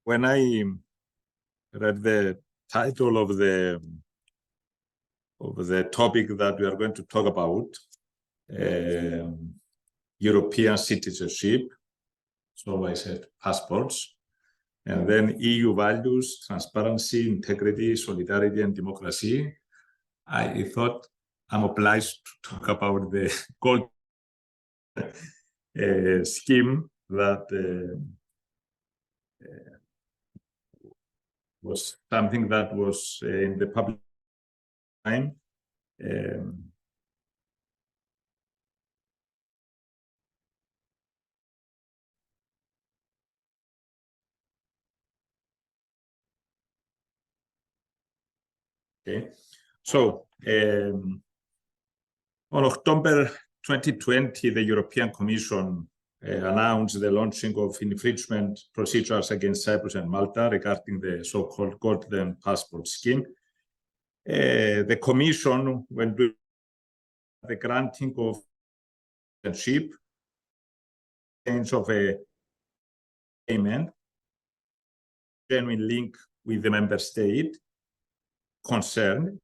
when I read the title of the topic that we are going to talk about, European citizenship, so I said passports, and then EU values, transparency, integrity, solidarity, and democracy, I thought I'm obliged to talk about the gold scheme that was something that was in the public time. Okay, so on October 2020, the European Commission announced the launching of infringement procedures against Cyprus and Malta regarding the so-called golden passport scheme. The Commission, when doing the granting of citizenship, change of a payment, genuine link with the member state concerned,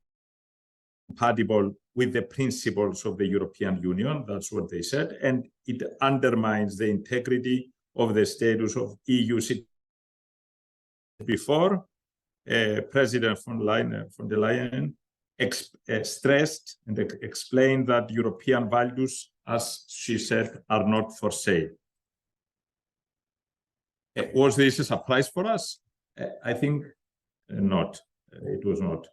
compatible with the principles of the European Union, that's what they said, and it undermines the integrity of the status of EU citizens. Before, President von der Leyen stressed and explained that European values, as she said, are not for sale. Was this a surprise for us? I think not. It was not.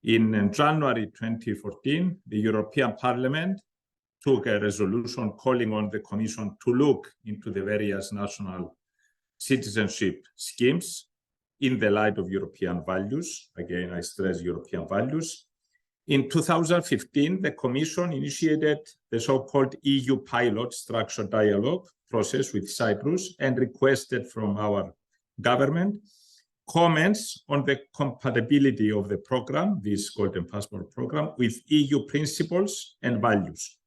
In January 2014, the European Parliament took a resolution calling on the Commission to look into the various national citizenship schemes in the light of European values. Again, I stress European values. In 2015, the Commission initiated the so-called EU pilot structured dialogue process with Cyprus and requested from our government comments on the compatibility of the program, this Golden Passport program, with EU principles and values.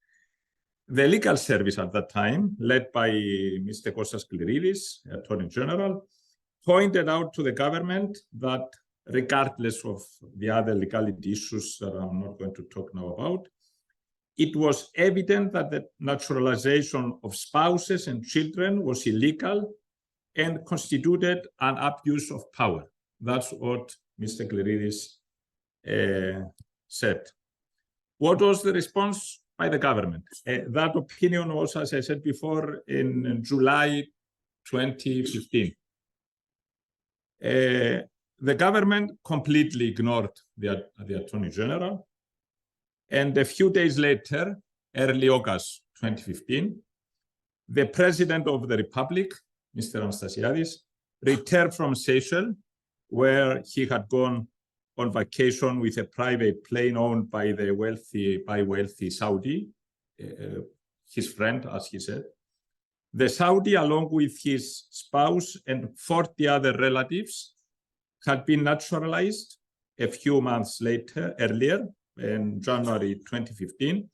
The legal service at that time, led by Mr. Kostas Skliridis, Attorney General, pointed out to the government that regardless of the other legality issues that I'm not going to talk now about, it was evident that the naturalization of spouses and children was illegal and constituted an abuse of power. That's what Mr. Skliridis said. What was the response by the government? That opinion was, as I said before, in July 2015. The government completely ignored the Attorney General, and a few days later, early August 2015, the President of the Republic, Mr. Anastasiadis, returned from Seychelles, where he had gone on vacation with a private plane owned by the wealthy Saudi, his friend, as he said. The Saudi, along with his spouse and 40 other relatives, had been naturalized a few months earlier, in January 2015.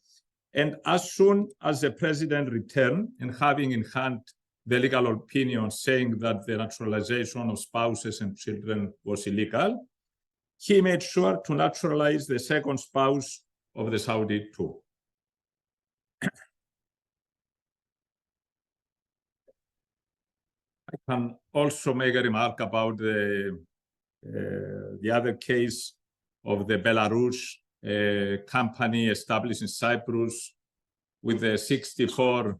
And as soon as the president returned and having in hand the legal opinion saying that the naturalization of spouses and children was illegal, he made sure to naturalize the second spouse of the Saudi too. I can also make a remark about the other case of the Belarus company established in Cyprus with the 64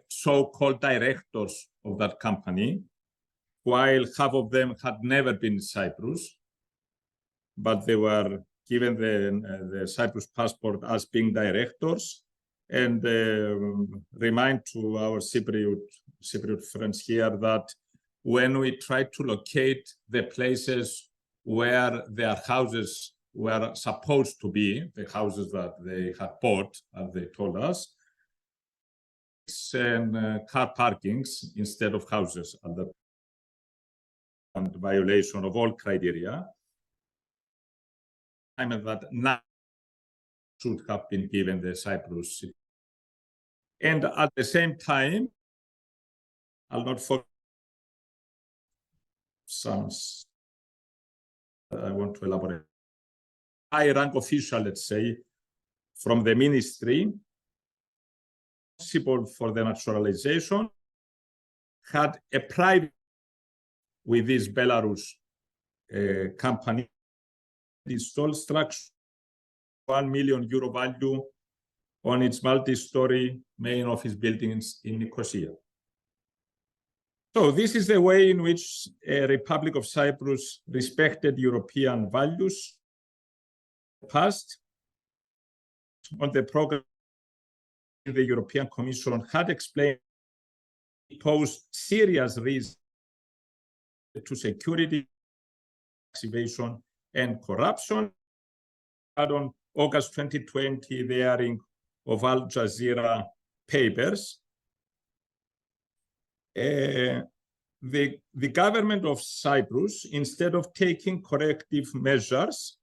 so-called directors of that company, while half of them had never been in Cyprus, but they were given the Cyprus passport as being directors. And remind to our Cypriot friends here that when we try to locate the places where their houses were supposed to be, the houses that they had bought, as they told us, and car parkings instead of houses, and violation of all criteria. I mean that none should have been given the Cyprus. And at the same time, I'll not forget some, I want to elaborate. High-rank official, let's say, from the ministry, responsible for the naturalization, had a private with this Belarus company, installed structure, €1 million value on its multi-story main office buildings in Nikosia. So this is the way in which Republic of Cyprus respected European values past. On the program, the European Commission had explained it posed serious risks to security, evasion, and corruption. But on August 2020, the airing of Al Jazeera papers, the government of Cyprus, instead of taking corrective measures,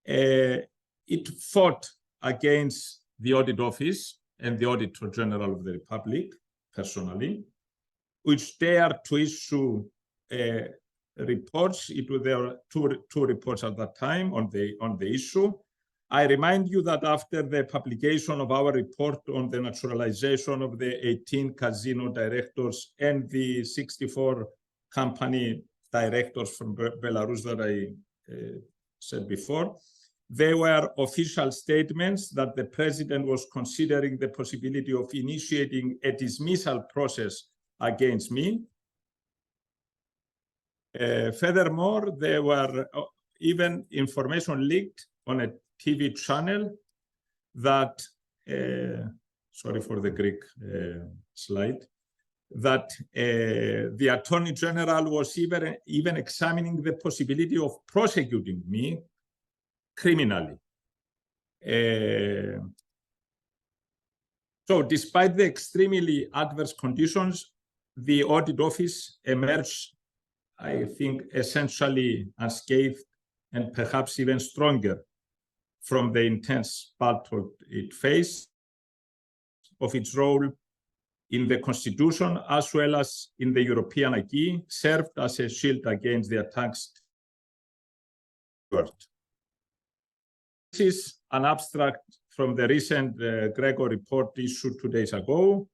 it fought against the Audit Office and the Auditor General of the Republic, personally, which dared to issue reports. There were two reports at that time on the issue. I remind you that after the publication of our report on the naturalization of the 18 casino directors and the 64 company directors from Belarus that I said before, there were official statements that the president was considering the possibility of initiating a dismissal process against me. Furthermore, there were even information leaked on a TV channel that, sorry for the Greek slide, that the Attorney General was even examining the possibility of prosecuting me criminally. So despite the extremely adverse conditions, the Audit Office emerged, I think, essentially unscathed and perhaps even stronger from the intense battle it faced, of its role in the Constitution as well as in the European acquis, served as a shield against the attacks. This is an abstract from the recent Greco report issued 2 days ago.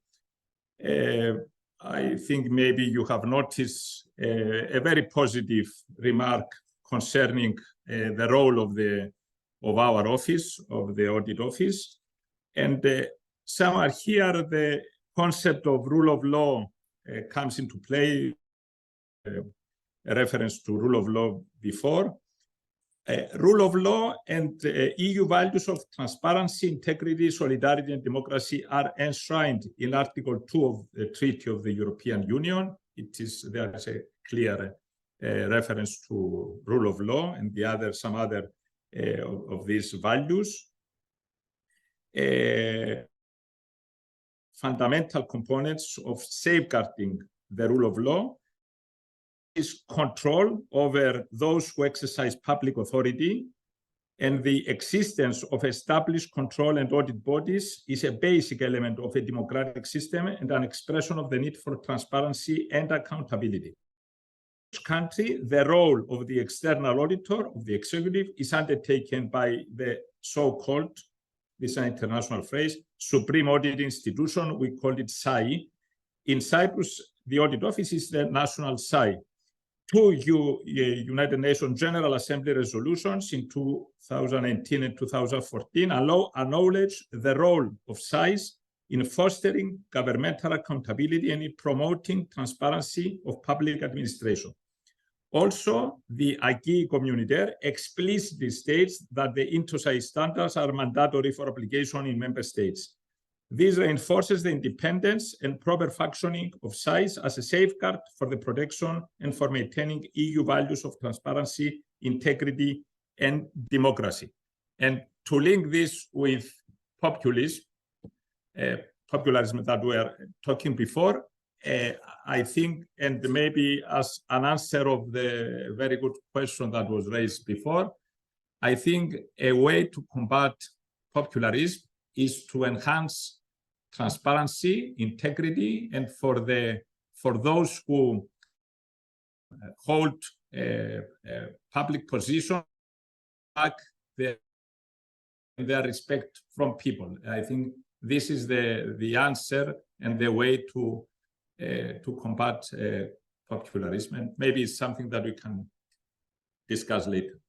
I think maybe you have noticed a very positive remark concerning the role of our office, of the Audit Office. And somewhere here, the concept of rule of law comes into play, a reference to rule of law before. Rule of law and EU values of transparency, integrity, solidarity, and democracy are enshrined in Article 2 of the Treaty of the European Union. There is a clear reference to rule of law and some other of these values. Fundamental components of safeguarding the rule of law is control over those who exercise public authority, and the existence of established control and audit bodies is a basic element of a democratic system and an expression of the need for transparency and accountability. In each country, the role of the external auditor of the executive is undertaken by the so-called, this is an international phrase, Supreme Audit Institution. We call it SAI. In Cyprus, the Audit Office is the national SAI. Two United Nations General Assembly resolutions in 2018 and 2014 acknowledge the role of SAIs in fostering governmental accountability and in promoting transparency of public administration. Also, the acquis communautaire explicitly states that the INTO-SAI standards are mandatory for application in member states. This reinforces the independence and proper functioning of SAIs as a safeguard for the protection and for maintaining EU values of transparency, integrity, and democracy. And to link this with populism that we were talking before, I think, and maybe as an answer of the very good question that was raised before, I think a way to combat populism is to enhance transparency, integrity, and for those who hold public position back their respect from people. I think this is the answer and the way to combat popularism. And maybe it's something that we can discuss later.